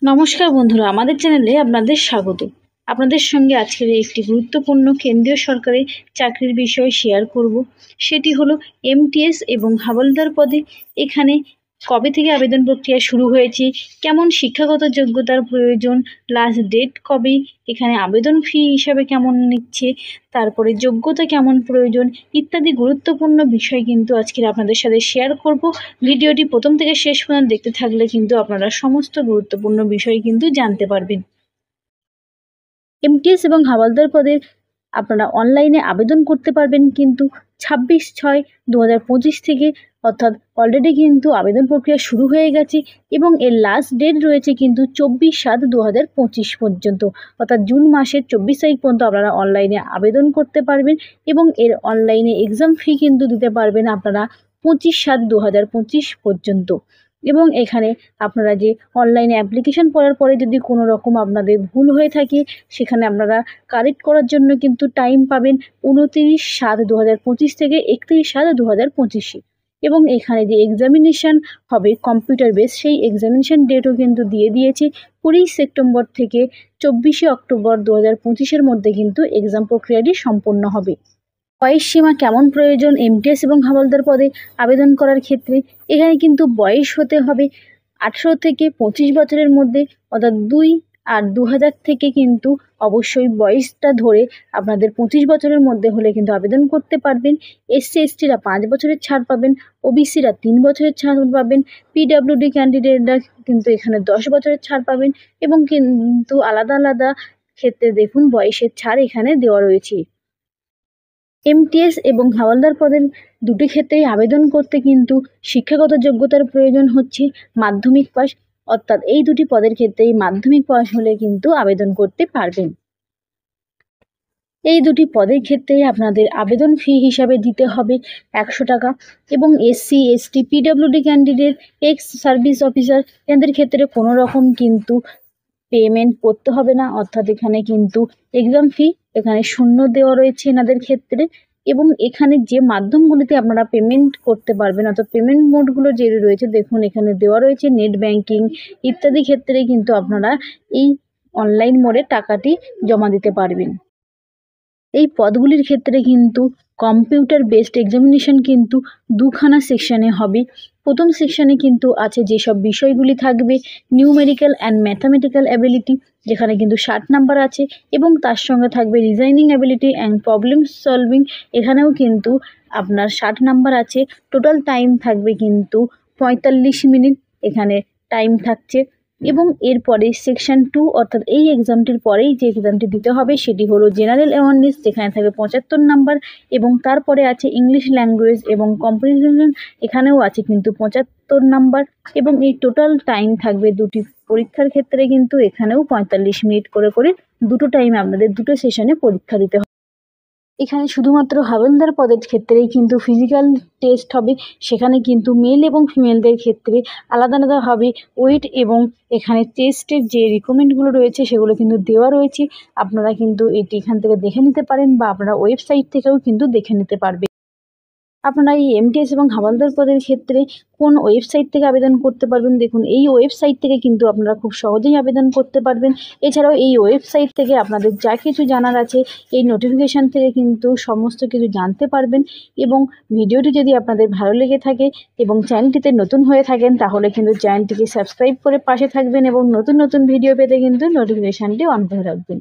নমস্কার বন্ধুরা, আমাদের চ্যানেলে আপনাদের স্বাগত। আপনাদের সঙ্গে আজকের একটি গুরুত্বপূর্ণ কেন্দ্রীয় সরকারি চাকরির বিষয় শেয়ার করব। সেটি হলো এমটিএস এবং হাওলদার পদে এখানে কবে থেকে আবেদন প্রক্রিয়া শুরু হয়েছে, কেমন শিক্ষাগত যোগ্যতার প্রয়োজন, লাস্ট ডেট কবে, এখানে আবেদন ফি হিসাবে কেমন নিচ্ছে, তারপরে যোগ্যতা কেমন প্রয়োজন ইত্যাদি গুরুত্বপূর্ণ বিষয় কিন্তু আজকের আপনাদের সাথে শেয়ার করব। ভিডিওটি প্রথম থেকে শেষ পর্যন্ত দেখতে থাকলে কিন্তু আপনারা সমস্ত গুরুত্বপূর্ণ বিষয় কিন্তু জানতে পারবেন। এমটিএস এবং হাওলদার পদের আপনারা অনলাইনে আবেদন করতে পারবেন কিন্তু 26/6/2025 থেকে, অর্থাৎ অলরেডি কিন্তু আবেদন প্রক্রিয়া শুরু হয়ে গেছে এবং এর লাস্ট ডেট রয়েছে কিন্তু 24/7/2025 পর্যন্ত, অর্থাৎ জুন মাসের 24 তারিখ পর্যন্ত আপনারা অনলাইনে আবেদন করতে পারবেন এবং এর অনলাইনে এক্সাম ফি কিন্তু দিতে পারবেন আপনারা 25/7/2025 পর্যন্ত। এবং এখানে আপনারা যে অনলাইনে অ্যাপ্লিকেশন করার পরে যদি কোনো রকম আপনাদের ভুল হয়ে থাকে, সেখানে আপনারা কারেক্ট করার জন্য কিন্তু টাইম পাবেন 29/7/2025 থেকে 31/7/2025 এবং এখানে যে এক্সামিনেশান হবে কম্পিউটার বেস, সেই এক্সামিনেশান ডেটও কিন্তু দিয়ে দিয়েছে 20 সেপ্টেম্বর থেকে 24 অক্টোবর 2025-এর মধ্যে কিন্তু এক্সাম প্রক্রিয়াটি সম্পন্ন হবে। বয়স সীমা কেমন প্রয়োজন এমটিএস এবং হাওলদার পদে আবেদন করার ক্ষেত্রে, এখানে কিন্তু বয়স হতে হবে 18 থেকে 25 বছরের মধ্যে, অর্থাৎ 2/2000 থেকে কিন্তু অবশ্যই বয়সটা ধরে আপনাদের 25 বছরের মধ্যে হলে কিন্তু আবেদন করতে পারবেন। এসসি এসটিরা 5 বছরের ছাড় পাবেন, ওবিসিরা 3 বছরের ছাড় পাবেন, পিডব্লিউডি ক্যান্ডিডেটরা কিন্তু এখানে 10 বছরের ছাড় পাবেন এবং কিন্তু আলাদা আলাদা ক্ষেত্রে দেখুন বয়সের ছাড় এখানে দেওয়া রয়েছে। এমটিএস এবং হাওলদার পদের দুটি ক্ষেত্রেই আবেদন করতে কিন্তু শিক্ষাগত যোগ্যতার প্রয়োজন হচ্ছে মাধ্যমিক পাস, অর্থাৎ এই দুটি পদের ক্ষেত্রেই মাধ্যমিক পাস হলে কিন্তু আবেদন করতে পারবেন। এই দুটি পদের ক্ষেত্রেই আপনাদের আবেদন ফি হিসাবে দিতে হবে 100 টাকা এবং SC ST PWD candidate, x service officer এদের ক্ষেত্রে কোনো রকম কিন্তু পেমেন্ট করতে হবে না, অর্থাৎ এখানে কিন্তু এক্সাম ফি এখানে শূন্য দেওয়া রয়েছে এনাদের ক্ষেত্রে। এবং এখানে যে মাধ্যমগুলিতে আপনারা পেমেন্ট করতে পারবেন, অর্থাৎ পেমেন্ট মোডগুলো যে রয়েছে দেখুন এখানে দেওয়া রয়েছে নেট ব্যাংকিং ইত্যাদি ক্ষেত্রে কিন্তু আপনারা এই অনলাইন মোডে টাকাটি জমা দিতে পারবেন। এই পদগুলির ক্ষেত্রে কিন্তু কম্পিউটার বেসড এক্সামিনেশন কিন্তু দুখানা সেকশানে হবে। প্রথম সেকশানে কিন্তু আছে যেসব বিষয়গুলি থাকবে নিউমেরিক্যাল অ্যান্ড ম্যাথামেটিক্যাল অ্যাবিলিটি, যেখানে কিন্তু 60 নাম্বার আছে এবং তার সঙ্গে থাকবে reasoning ability and problem solving, এখানেও কিন্তু আপনার 60 নাম্বার আছে। টোটাল টাইম থাকবে কিন্তু 45 মিনিট এখানে টাইম থাকছে। এবং এরপরে সেকশন 2, অর্থাৎ এই এক্সামটির পরেই যে এক্সামটি দিতে হবে সেটি হলো জেনারেল অ্যাওয়ারনেস, যেখানে থাকবে 75 নাম্বার এবং তারপরে আছে ইংলিশ ল্যাঙ্গুয়েজ এবং কম্প্রিহেনশন, এখানেও আছে কিন্তু 75 নাম্বার এবং এই টোটাল টাইম থাকবে দুটি পরীক্ষার ক্ষেত্রে কিন্তু এখানেও 45 মিনিট করে করে দুটো টাইমে আপনাদের দুটো সেশনে পরীক্ষা দিতে হবে। এখানে শুধুমাত্র হাওলদার পদের ক্ষেত্রেই কিন্তু ফিজিক্যাল টেস্ট হবে, সেখানে কিন্তু মেল এবং ফিমেলদের ক্ষেত্রে আলাদা আলাদা হবে ওয়েট এবং এখানে টেস্টের যে রিকমেন্ডগুলো রয়েছে সেগুলো কিন্তু দেওয়া রয়েছে। আপনারা কিন্তু এটি এখান থেকে দেখে নিতে পারেন বা আপনারা ওয়েবসাইট থেকেও কিন্তু দেখে নিতে পারবেন। আপনারা এই এমটিএস এবং হাওলদার পদের ক্ষেত্রে কোন ওয়েবসাইট থেকে আবেদন করতে পারবেন, দেখুন এই ওয়েবসাইট থেকে কিন্তু আপনারা খুব সহজেই আবেদন করতে পারবেন। এছাড়াও এই ওয়েবসাইট থেকে আপনাদের যা কিছু জানার আছে এই নোটিফিকেশান থেকে কিন্তু সমস্ত কিছু জানতে পারবেন। এবং ভিডিওটি যদি আপনাদের ভালো লেগে থাকে এবং চ্যানেলটিতে নতুন হয়ে থাকেন তাহলে কিন্তু চ্যানেলটিকে সাবস্ক্রাইব করে পাশে থাকবেন এবং নতুন নতুন ভিডিও পেতে কিন্তু নোটিফিকেশানটি অন করে রাখবেন।